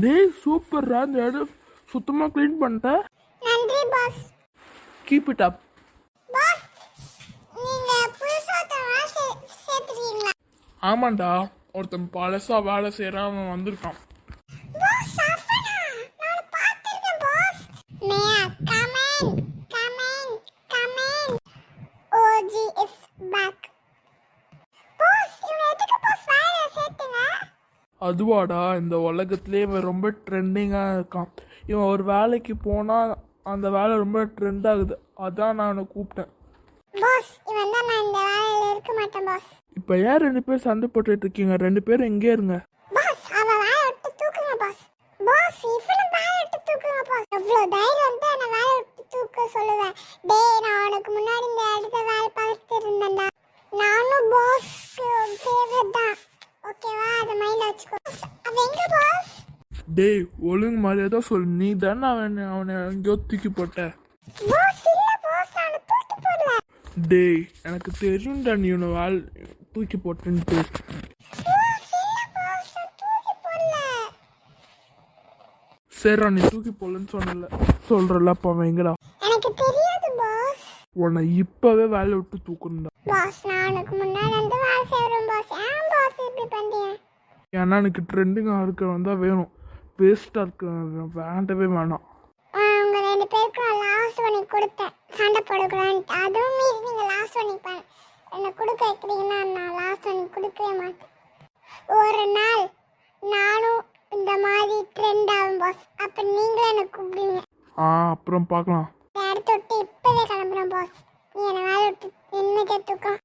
டேய் சூப்பர்ரா, இந்த இடம் சுத்தமாக க்ளீன் பண்ணிட்டேன். நன்றி boss. Keep it up. Boss, நீங்க புதுசா சேர்த்துறீங்களா? ஆமாண்டா, ஒருத்தன் பழசா வேலை செய்கிறான், அவன் வந்திருக்கான். பாஸ் அப்பனா நான் பார்த்திருக்கேன் boss. May come in come in come in. OG is back. Boss இவனை எதுக்கு பாஸ் வேலை சேர்த்தீங்க? அதுவாடா, இந்த உலகத்திலே இவன் ரொம்ப ட்ரெண்டிங்காக இருக்கான். இவன் ஒரு வேலைக்கு போனால் அந்த வேலை ரொம்ப ட்ரெண்ட் ஆகுது, அதான் நான் அவனை கூப்பிட்டேன். பாஸ் இவன் தான், நான் இந்த வேலையில இருக்க மாட்டேன் பாஸ். இப்போ ஏன் 2 பேர் சண்டை போட்டுட்டு இருக்கீங்க? 2 பேரும் எங்கே இருங்க. பாஸ் அவன் வேலை விட்டு தூக்குங்க பாஸ். பாஸ் இவனை வேலை விட்டு தூக்குங்க பாஸ். எவ்வளோ தைரியம் தான் என்ன வேலை விட்டு தூக்க சொல்லுவேன். டேய் நான் உனக்கு முன்னாடி இந்த இடத்த வேலை பார்த்துட்டு இருந்தேன்டா. நானும் பாஸ் ஃபேவரட் தான், ஓகேவா? அதை மைண்டில் வச்சுக்கோ. அவன் எங்க பாஸ்? டேய் ஒழுங்கு மரியாதை சொல்லு, நீ தானே அவனை எங்கேயோ தூக்கி போட்ட. பாஸ் இல்ல பாஸ், நான் தூக்கி போடுவேன். டேய் எனக்கு தெரியும்டா நீ உன்னை தூக்கி போட்டுன்ட்டு. பாஸ் இல்ல பாஸ், நான் தூக்கி போடல. சரிடா, நீ தூக்கி போடலன்னு சொல்றல, அப்போ அவன் எங்கடா? எனக்கு தெரியாது பாஸ். உன்னை இப்போவே வேலை விட்டு தூக்கணும்டா. பாஸ் நான் உனக்கு முன்னாடி வந்து வேலை செய்கிறேன் பாஸ். ஏன் பாஸ் இப்படி பண்ணுறீங்க? ஏன்னா எனக்கு ட்ரெண்டிங்காக இருக்கிறவன் தான் வேணும், வேஸ்ட்டாக இருக்கிறவன் வேண்டவே வேணாம். உங்க 2 பேருக்கும் நான் லாஸ்ட் பண்ணி கொடுத்தேன் சண்டை போடக்கூடாதுன்ட்டு. அதுவும் மீறி நீங்கள் லாஸ்ட் பண்ணி என்னை கொடுக்க வைக்கிறீங்கன்னா நான் லாஸ்ட் பண்ணி கொடுக்கவே மாட்டேன். ஒரு நாள் நானும் இந்த மாதிரி ட்ரெண்ட் ஆகும் பாஸ், அப்போ நீங்களும் என்னை கூப்பிடுவீங்க. அப்புறம் பார்க்கலாம். இந்த இடத்த விட்டு இப்போவே கிளம்புறேன் பாஸ். நீ என்னை வேலை விட்டு நின்றுட்டே தூக்கம்.